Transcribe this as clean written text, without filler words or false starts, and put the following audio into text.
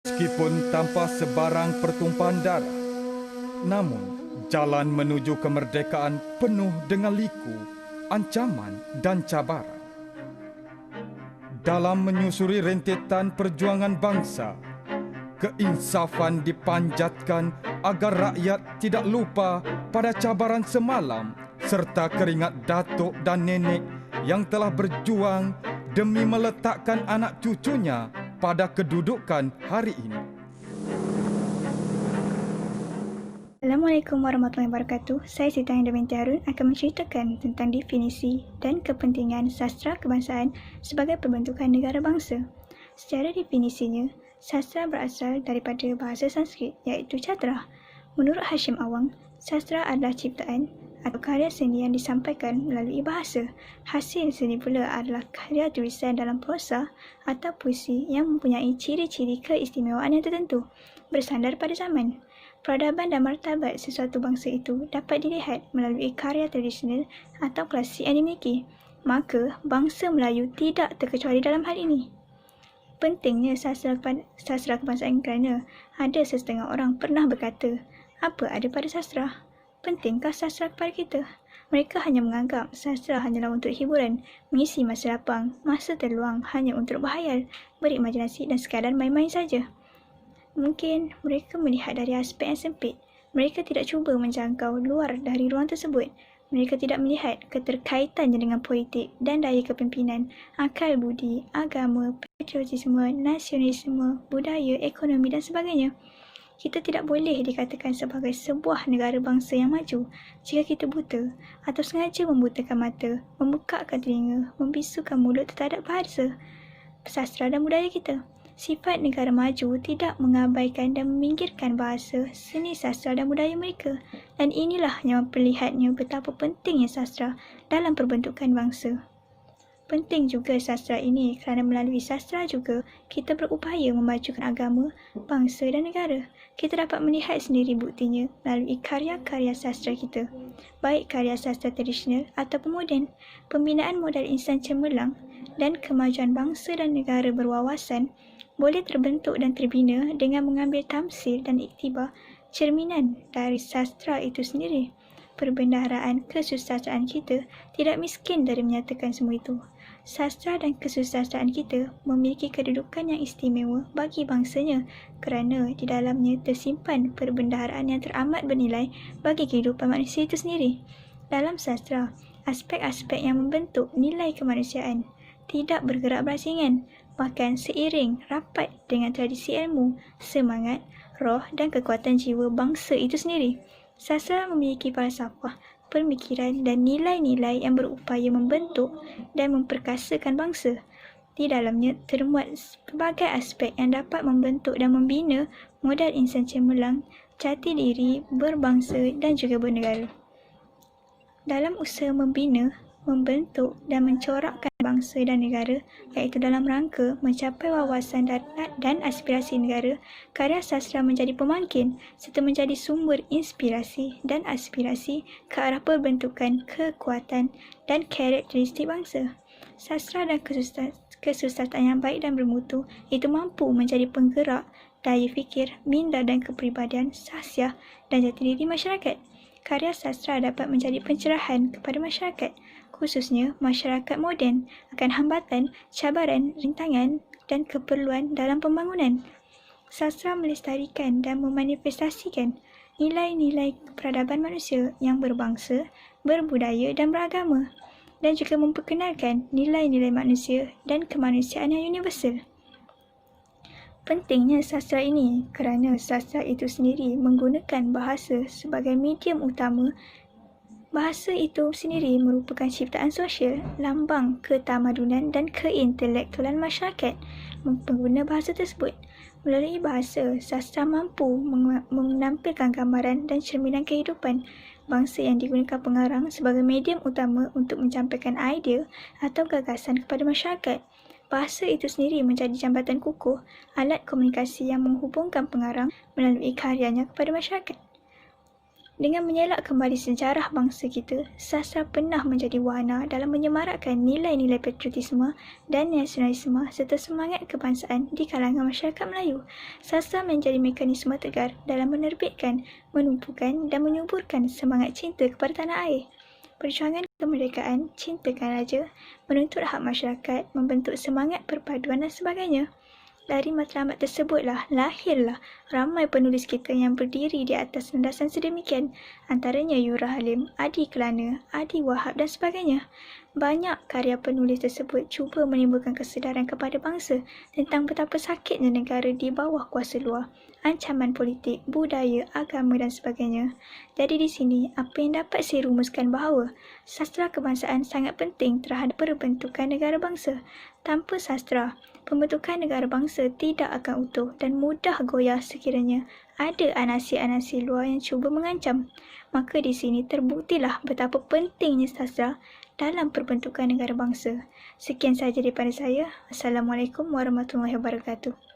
Meskipun tanpa sebarang pertumpahan darah, namun jalan menuju kemerdekaan penuh dengan liku, ancaman dan cabaran. Dalam menyusuri rentetan perjuangan bangsa, keinsafan dipanjatkan agar rakyat tidak lupa pada cabaran semalam serta keringat datuk dan nenek yang telah berjuang demi meletakkan anak cucunya pada kedudukan hari ini. Assalamualaikum warahmatullahi wabarakatuh. Saya Siti Ahinda binti Harun akan menceritakan tentang definisi dan kepentingan sastra kebangsaan sebagai pembentukan negara bangsa. Secara definisinya, sastra berasal daripada bahasa Sanskrit iaitu catra. Menurut Hashim Awang, sastra adalah ciptaan atau karya seni yang disampaikan melalui bahasa. Hasil seni pula adalah karya tulisan dalam prosa atau puisi yang mempunyai ciri-ciri keistimewaan yang tertentu bersandar pada zaman. Peradaban dan martabat sesuatu bangsa itu dapat dilihat melalui karya tradisional atau klasik yang dimiliki. Maka, bangsa Melayu tidak terkecuali dalam hal ini. Pentingnya sastra kebangsaan kerana ada setengah orang pernah berkata, apa ada pada sastra? Pentingkah sastra kepada kita? Mereka hanya menganggap sastra hanyalah untuk hiburan, mengisi masa lapang, masa terluang hanya untuk berhayal, berimajinasi dan sekadar main-main saja. Mungkin mereka melihat dari aspek yang sempit. Mereka tidak cuba menjangkau luar dari ruang tersebut. Mereka tidak melihat keterkaitannya dengan politik dan daya kepimpinan, akal budi, agama, patriotisme, nasionalisme, budaya, ekonomi dan sebagainya. Kita tidak boleh dikatakan sebagai sebuah negara bangsa yang maju jika kita buta atau sengaja membutakan mata, membukakan telinga, membisukan mulut terhadap bahasa, sastra dan budaya kita. Sifat negara maju tidak mengabaikan dan meminggirkan bahasa, seni sastra dan budaya mereka. Dan inilah yang memperlihatnya betapa pentingnya sastra dalam perbentukan bangsa. Penting juga sastra ini kerana melalui sastra juga kita berupaya memajukan agama, bangsa dan negara. Kita dapat melihat sendiri buktinya melalui karya-karya sastra kita, baik karya sastra tradisional ataupun moden. Pembinaan modal insan cemerlang dan kemajuan bangsa dan negara berwawasan boleh terbentuk dan terbina dengan mengambil tamsil dan iktibar cerminan dari sastra itu sendiri. Perbendaharaan kesusastraan kita tidak miskin dari menyatakan semua itu. Sastra dan kesusastraan kita memiliki kedudukan yang istimewa bagi bangsanya kerana di dalamnya tersimpan perbendaharaan yang teramat bernilai bagi kehidupan manusia itu sendiri. Dalam sastra, aspek-aspek yang membentuk nilai kemanusiaan tidak bergerak berasingan, bahkan seiring rapat dengan tradisi ilmu, semangat, roh dan kekuatan jiwa bangsa itu sendiri. Sastra memiliki falsafah, pemikiran dan nilai-nilai yang berupaya membentuk dan memperkasakan bangsa. Di dalamnya termuat pelbagai aspek yang dapat membentuk dan membina modal insan cemerlang, jati diri, berbangsa dan juga bernegara. Dalam usaha membina, membentuk dan mencorakkan bangsa dan negara, iaitu dalam rangka mencapai wawasan dan aspirasi negara, karya sastra menjadi pemangkin serta menjadi sumber inspirasi dan aspirasi ke arah perbentukan kekuatan dan karakteristik bangsa. Sastra dan kesusastraan yang baik dan bermutu itu mampu menjadi penggerak daya fikir, minda dan kepribadian, sahsiah dan jati diri masyarakat. Karya sastra dapat menjadi pencerahan kepada masyarakat, khususnya masyarakat moden, akan hambatan, cabaran, rintangan dan keperluan dalam pembangunan. Sastra melestarikan dan memanifestasikan nilai-nilai peradaban manusia yang berbangsa, berbudaya dan beragama, dan juga memperkenalkan nilai-nilai manusia dan kemanusiaan yang universal. Pentingnya sastra ini kerana sastra itu sendiri menggunakan bahasa sebagai medium utama. Bahasa itu sendiri merupakan ciptaan sosial, lambang ketamadunan dan keintelektualan masyarakat. Pengguna bahasa tersebut, melalui bahasa, sastra mampu menampilkan gambaran dan cerminan kehidupan bangsa yang digunakan pengarang sebagai medium utama untuk menyampaikan idea atau gagasan kepada masyarakat. Bahasa itu sendiri menjadi jambatan kukuh, alat komunikasi yang menghubungkan pengarang melalui karyanya kepada masyarakat. Dengan menyelak kembali sejarah bangsa kita, sastra pernah menjadi warna dalam menyemarakkan nilai-nilai patriotisme dan nasionalisme serta semangat kebangsaan di kalangan masyarakat Melayu. Sastra menjadi mekanisme tegar dalam menerbitkan, menumpukan dan menyuburkan semangat cinta kepada tanah air. Perjuangan kemerdekaan, cintakan raja, menuntut hak masyarakat, membentuk semangat perpaduan dan sebagainya. Dari matlamat tersebutlah lahirlah ramai penulis kita yang berdiri di atas landasan sedemikian, antaranya Yura Halim, Adi Kelana, Adi Wahab dan sebagainya. Banyak karya penulis tersebut cuba menimbulkan kesedaran kepada bangsa tentang betapa sakitnya negara di bawah kuasa luar, ancaman politik, budaya, agama dan sebagainya. Jadi di sini, apa yang dapat saya rumuskan bahawa sastra kebangsaan sangat penting terhadap perbentukan negara bangsa. Tanpa sastra, pembentukan negara bangsa tidak akan utuh dan mudah goyah sekiranya ada anasi-anasi luar yang cuba mengancam. Maka di sini terbuktilah betapa pentingnya sastra dalam perbentukan negara bangsa. Sekian sahaja daripada saya. Assalamualaikum warahmatullahi wabarakatuh.